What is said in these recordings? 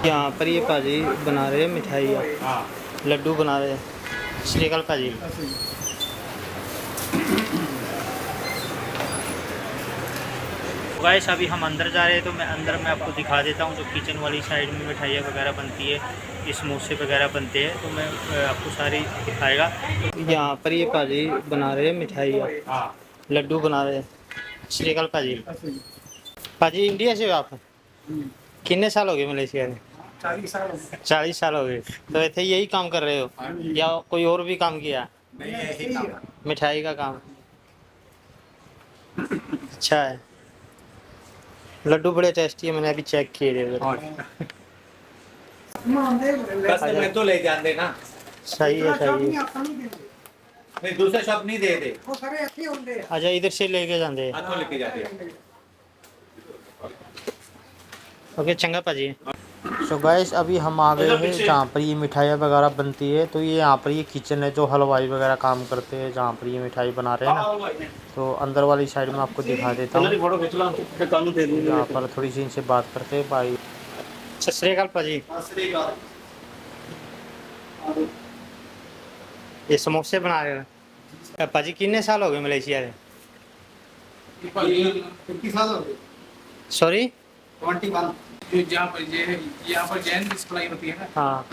यहाँ पर ये भाजी बना रहे हैं मिठाई, लड्डू बना रहे हैं। श्रीकाल भाजी। गाइस अभी हम अंदर जा रहे हैं, तो मैं अंदर में आपको दिखा देता हूँ जो किचन वाली साइड में मिठाइयाँ वगैरह बनती है, ये समोसे वगैरह बनते हैं, तो मैं आपको सारी दिखाएगा। यहाँ पर ये भाजी बना रहे हैं मिठाई, लड्डू बना रहे हैं। श्रीकाल भाजी। भाजी इंडिया से हो आप? कितने साल हो गए मलेशिया में? 40 साल 40 साल हो गए। तो ऐसे यही काम कर रहे हो या कोई और भी काम किया? मिठाई का काम। अच्छा है। लड्डू बड़े टेस्टी है, मैंने अभी चेक किए थे। कस्टमर तो ले जाते ना। सही है, सही है। नहीं दूसरे शॉप नहीं दे दे। अच्छा इधर से लेके जाते हैं। तो लेके जाते हैं। ओके चंगा भाजी। तो गाइस अभी हम आ गए हैं जहाँ पर ये मिठाइयाँ वगैरह बनती है। तो ये यहाँ पर ये किचन है जो हलवाई वगैरह काम करते हैं, जहाँ पर ये मिठाई बना रहे हैं ना। तो अंदर वाली साइड में आपको दिखा देता हूँ। यहाँ पर थोड़ी सी इनसे बात करते हैं भाई। सत श्री अकाल भाजी। ये समोसे बना रहे हो भाजी? कितने साल हो गए मलेशिया में? 50 साल हो गए। सॉरी 21। यहाँ पर जैन की सप्लाई होती है ना। हाँ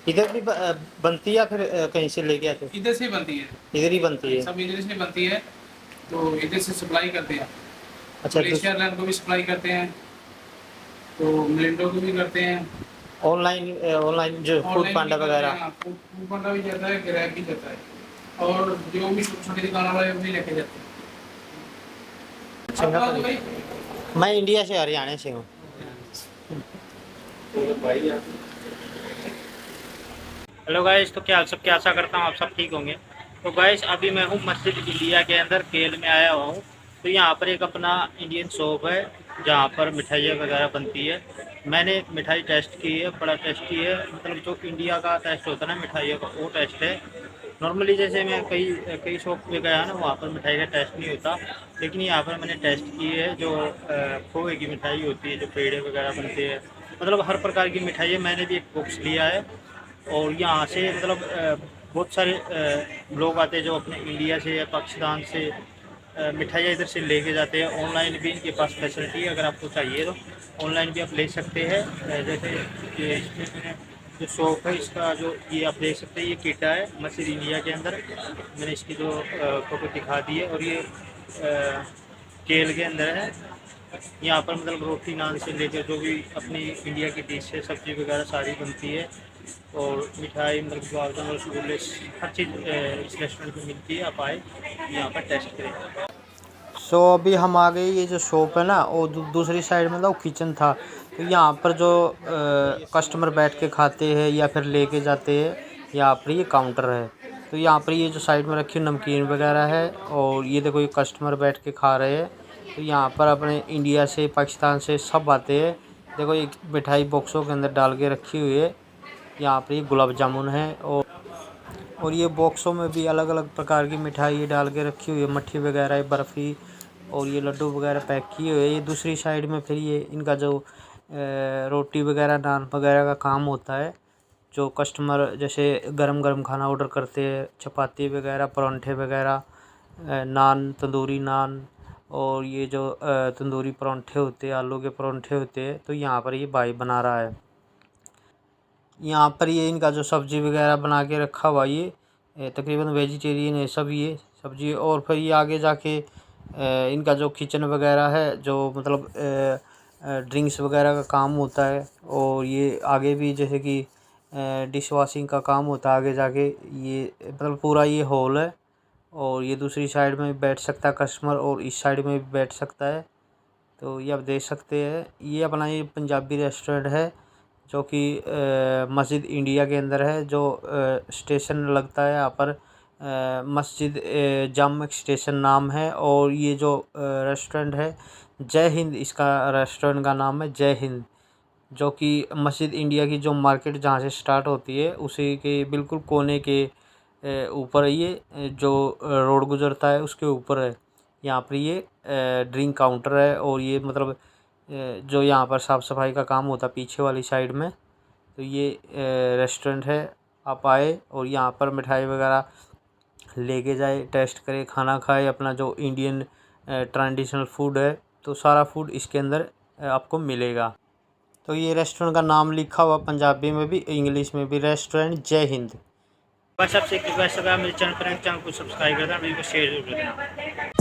इधर भी बनती है या फिर कहीं से लेके आते? इधर से बनती है। इधर ही बनती है? सब इधर से बनती है, तो इधर से सप्लाई करते हैं। अच्छा मलेशिया लैंड को भी सप्लाई करते हैं, तो मिलिंडो को भी करते हैं। ऑनलाइन जो फूड पांडा वगैरह? फूड पांडा भी जाता है, ग्रैब भी जाता है, और जो भी छोटी दुकान वाले वो भी लेके जाते हैं। मैं इंडिया से हरियाणा से हूँ। हेलो गाइस, तो क्या सब आशा करता हूँ आप सब ठीक होंगे। तो गाइस अभी मैं हूँ मस्जिद इंडिया के अंदर केल में आया हुआ हूँ। तो यहाँ पर एक अपना इंडियन शॉप है जहाँ पर मिठाइयाँ वगैरह बनती है। मैंने मिठाई टेस्ट की है, बड़ा टेस्टी है। मतलब जो इंडिया का टेस्ट होता है ना मिठाइयों का, वो टेस्ट है। नॉर्मली जैसे मैं कई शॉप पे गया ना, वहाँ पर मिठाई का टेस्ट नहीं होता, लेकिन यहाँ पर मैंने टेस्ट की है। जो खोए की मिठाई होती है, जो पेड़े वगैरह बनते हैं, मतलब हर प्रकार की मिठाई है। मैंने भी एक बॉक्स लिया है, और यहाँ से मतलब बहुत सारे लोग आते हैं जो अपने इंडिया से या पाकिस्तान से मिठाइयाँ इधर से लेके जाते हैं। ऑनलाइन भी इनके पास फैसिलिटी है, अगर आपको चाहिए तो ऑनलाइन भी आप ले सकते हैं। जैसे ये इसमें मैंने जो शॉप है इसका, जो ये आप देख सकते हैं, ये किटा है मस्जिद इंडिया के अंदर। मैंने इसकी जो फोटो दिखा दी है, और ये केल के अंदर है। यहाँ पर मतलब रोटी नान से लेकर जो भी अपनी इंडिया की डिश है, सब्जी वगैरह सारी बनती है। और मिठाई मतलब गुलाब जामुन, रसगुल्ले, हर चीज़ इस रेस्टोरेंट में मिलती है। आप आए यहाँ पर टेस्ट करें। सो अभी हम आ गए, ये जो शॉप है ना वो दूसरी साइड में था, वो किचन था। तो यहाँ पर जो कस्टमर बैठ के खाते हैं या फिर लेके जाते हैं, यहाँ पर ये काउंटर है। तो यहाँ पर ये जो साइड में रखी नमकीन वगैरह है, और ये देखो ये कस्टमर बैठ के खा रहे हैं। तो यहाँ पर अपने इंडिया से, पाकिस्तान से सब आते हैं। देखो ये मिठाई बॉक्सों के अंदर डाल के रखी हुई है। यहाँ पर ये गुलाब जामुन है, और ये बॉक्सों में भी अलग अलग प्रकार की मिठाई डाल के रखी हुई है, मट्ठी वगैरह, बर्फ़ी, और ये लड्डू वगैरह पैक किए हुए। ये दूसरी साइड में फिर ये इनका जो रोटी वगैरह, नान वगैरह का काम होता है। जो कस्टमर जैसे गरम गरम खाना ऑर्डर करते हैं, चपाती वगैरह, परांठे वगैरह, नान, तंदूरी नान, और ये जो तंदूरी परांठे होते हैं, आलू के परांठे होते हैं। तो यहाँ पर ये भाई बना रहा है। यहाँ पर ये इनका जो सब्ज़ी वगैरह बना के रखा हुआ, ये तकरीबन वेजिटेरियन है सब ये सब्ज़ी। और फिर ये आगे जाके इनका जो किचन वगैरह है, जो मतलब ड्रिंक्स वगैरह का काम होता है। और ये आगे भी जैसे कि डिश वॉशिंग का काम होता है आगे जाके। ये मतलब पूरा ये हॉल है, और ये दूसरी साइड में बैठ सकता है कस्टमर, और इस साइड में भी बैठ सकता है। तो ये आप देख सकते हैं, ये अपना ये पंजाबी रेस्टोरेंट है जो कि मस्जिद इंडिया के अंदर है। जो स्टेशन लगता है यहाँ पर, मस्जिद जाम स्टेशन नाम है। और ये जो रेस्टोरेंट है, जय हिंद इसका रेस्टोरेंट का नाम है, जय हिंद। जो कि मस्जिद इंडिया की जो मार्केट जहाँ से स्टार्ट होती है, उसी के बिल्कुल कोने के ऊपर ये जो रोड गुजरता है उसके ऊपर है। यहाँ पर ये ड्रिंक काउंटर है और ये मतलब जो यहाँ पर साफ़ सफाई का काम होता है पीछे वाली साइड में। तो ये रेस्टोरेंट है, आप आए और यहाँ पर मिठाई वगैरह लेके जाए, टेस्ट करे, खाना खाए, अपना जो इंडियन ट्रेडिशनल फूड है तो सारा फूड इसके अंदर आपको मिलेगा। तो ये रेस्टोरेंट का नाम लिखा हुआ पंजाबी में भी इंग्लिश में भी, रेस्टोरेंट जय हिंद। बस आपसे एक रिक्वेस्ट है, मेरे चैनल को सब्सक्राइब कर देना, वीडियो को शेयर जरूर कर देना।